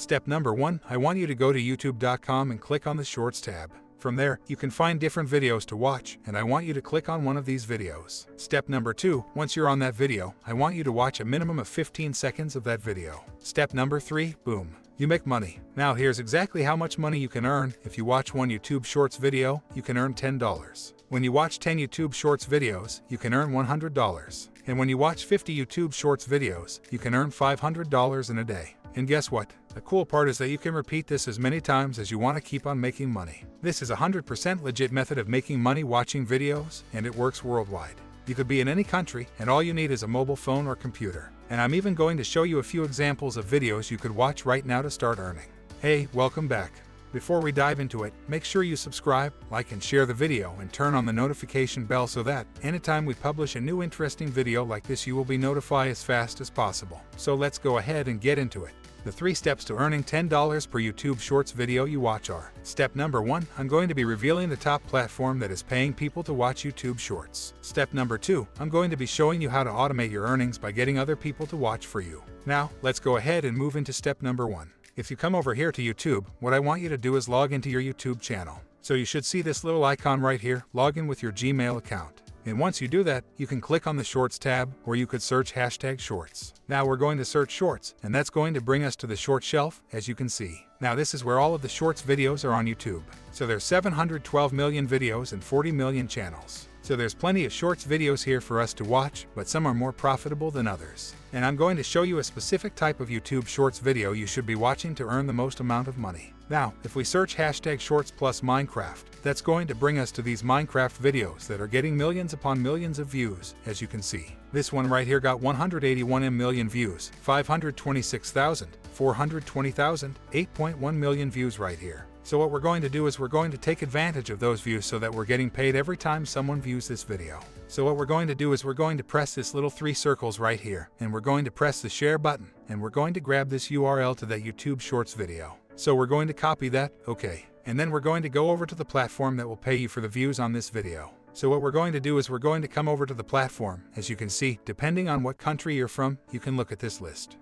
Step number 1, I want you to go to youtube.com and click on the Shorts tab. From there, you can find different videos to watch, and I want you to click on one of these videos. Step number 2, once you're on that video, I want you to watch a minimum of 15 seconds of that video. Step number 3, boom. You make money. Now here's exactly how much money you can earn. If you watch one YouTube Shorts video, you can earn $10. When you watch 10 YouTube Shorts videos, you can earn $100. And when you watch 50 YouTube Shorts videos, you can earn $500 in a day. And guess what? The cool part is that you can repeat this as many times as you want to keep on making money. This is a 100% legit method of making money watching videos, and it works worldwide. You could be in any country, and all you need is a mobile phone or computer. And I'm even going to show you a few examples of videos you could watch right now to start earning. Hey, welcome back. Before we dive into it, make sure you subscribe, like and share the video, and turn on the notification bell so that anytime we publish a new interesting video like this, you will be notified as fast as possible. So let's go ahead and get into it. The 3 steps to earning $10 per YouTube Shorts video you watch are: Step number 1, I'm going to be revealing the top platform that is paying people to watch YouTube Shorts. Step number 2, I'm going to be showing you how to automate your earnings by getting other people to watch for you. Now, let's go ahead and move into step number 1. If you come over here to YouTube, what I want you to do is log into your YouTube channel. So you should see this little icon right here, log in with your Gmail account. And once you do that, you can click on the Shorts tab, or you could search #Shorts. Now we're going to search Shorts, and that's going to bring us to the Short Shelf, as you can see. Now this is where all of the Shorts videos are on YouTube. So there's 712 million videos and 40 million channels. So there's plenty of Shorts videos here for us to watch, but some are more profitable than others. And I'm going to show you a specific type of YouTube Shorts video you should be watching to earn the most amount of money. Now, if we search #Shorts plus Minecraft, that's going to bring us to these Minecraft videos that are getting millions upon millions of views, as you can see. This one right here got 181 million views, 526,000, 420,000, 8.1 million views right here. So what we're going to do is we're going to take advantage of those views so that we're getting paid every time someone views this video. So what we're going to do is we're going to press this little 3 circles right here, and we're going to press the share button, and we're going to grab this URL to that YouTube Shorts video. So we're going to copy that, okay. And then we're going to go over to the platform that will pay you for the views on this video. So what we're going to do is we're going to come over to the platform. As you can see, depending on what country you're from, you can look at this list.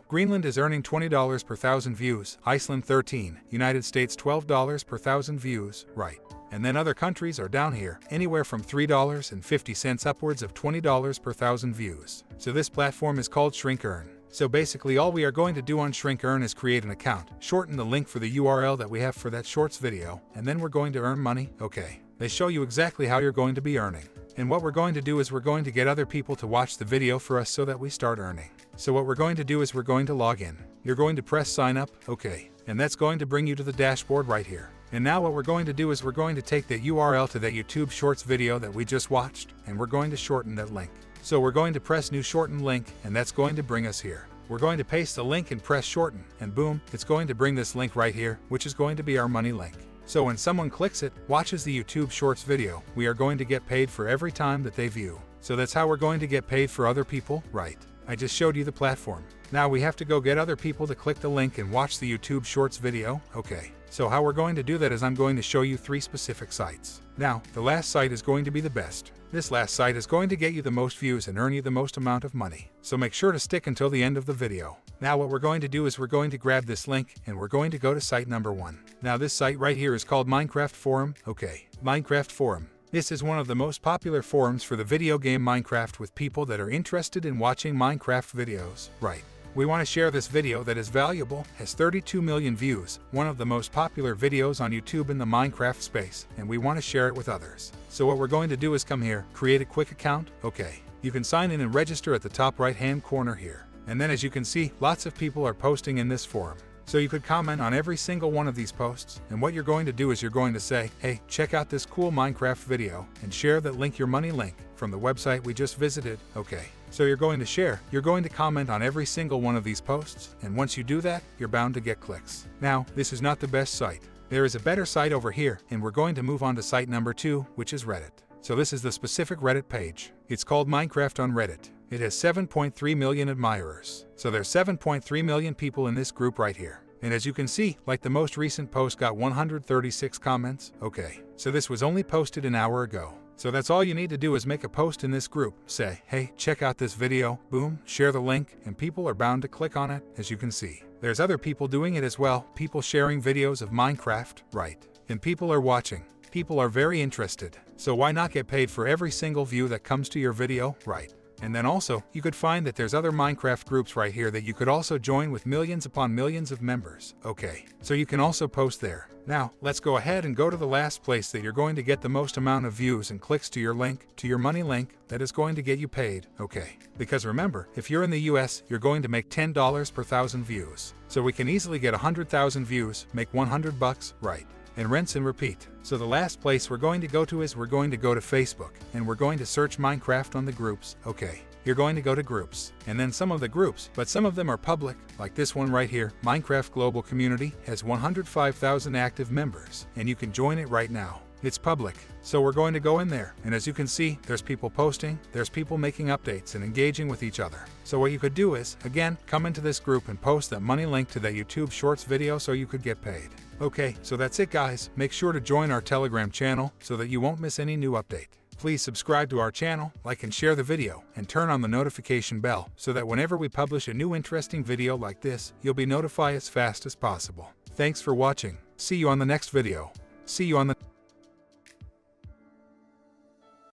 Greenland is earning $20 per 1,000 views, Iceland 13, United States $12 per 1,000 views, right. And then other countries are down here, anywhere from $3.50 upwards of $20 per 1,000 views. So this platform is called Shrink Earn. So basically all we are going to do on Shrink Earn is create an account, shorten the link for the URL that we have for that Shorts video, and then we're going to earn money, okay. They show you exactly how you're going to be earning. And what we're going to do is we're going to get other people to watch the video for us so that we start earning. So what we're going to do is we're going to log in. You're going to press sign up, okay. And that's going to bring you to the dashboard right here. And now what we're going to do is we're going to take the URL to that YouTube Shorts video that we just watched, and we're going to shorten that link. So we're going to press new shorten link, and that's going to bring us here. We're going to paste the link and press shorten, and boom, it's going to bring this link right here, which is going to be our money link. So when someone clicks it, watches the YouTube Shorts video, we are going to get paid for every time that they view. So that's how we're going to get paid for other people, right? I just showed you the platform. Now we have to go get other people to click the link and watch the YouTube Shorts video, okay. So how we're going to do that is I'm going to show you 3 specific sites. Now, the last site is going to be the best. This last site is going to get you the most views and earn you the most amount of money. So make sure to stick until the end of the video. Now what we're going to do is we're going to grab this link and we're going to go to site number 1. Now this site right here is called Minecraft Forum, okay. Minecraft Forum. This is one of the most popular forums for the video game Minecraft with people that are interested in watching Minecraft videos, right. We want to share this video that is valuable, has 32 million views, one of the most popular videos on YouTube in the Minecraft space, and we want to share it with others. So what we're going to do is come here, create a quick account, okay. You can sign in and register at the top right hand corner here. And then as you can see, lots of people are posting in this forum. So you could comment on every single one of these posts, and what you're going to do is you're going to say, hey, check out this cool Minecraft video, and share that link, your money link, from the website we just visited, okay. So you're going to share, you're going to comment on every single one of these posts, and once you do that, you're bound to get clicks. Now, this is not the best site. There is a better site over here, and we're going to move on to site number 2, which is Reddit. So this is the specific Reddit page. It's called Minecraft on Reddit. It has 7.3 million admirers. So there's 7.3 million people in this group right here. And as you can see, like the most recent post got 136 comments, okay. So this was only posted an hour ago. So that's all you need to do is make a post in this group. Say, hey, check out this video, boom, share the link, and people are bound to click on it, as you can see. There's other people doing it as well, people sharing videos of Minecraft, right? And people are watching. People are very interested. So why not get paid for every single view that comes to your video, right? And then also, you could find that there's other Minecraft groups right here that you could also join with millions upon millions of members. Okay, so you can also post there. Now, let's go ahead and go to the last place that you're going to get the most amount of views and clicks to your link, to your money link, that is going to get you paid, okay? Because remember, if you're in the US, you're going to make $10 per 1,000 views. So we can easily get 100,000 views, make $100, right? And rinse and repeat. So the last place we're going to go to is we're going to go to Facebook, and we're going to search Minecraft on the groups. Okay, you're going to go to groups, and then some of the groups, but some of them are public, like this one right here. Minecraft Global Community has 105,000 active members, and you can join it right now. It's public, so we're going to go in there, and as you can see, there's people posting, there's people making updates and engaging with each other. So what you could do is, again, come into this group and post that money link to that YouTube Shorts video so you could get paid. Okay, so that's it guys. Make sure to join our Telegram channel so that you won't miss any new update. Please subscribe to our channel, like and share the video, and turn on the notification bell so that whenever we publish a new interesting video like this, you'll be notified as fast as possible. Thanks for watching. See you on the next video. See you on the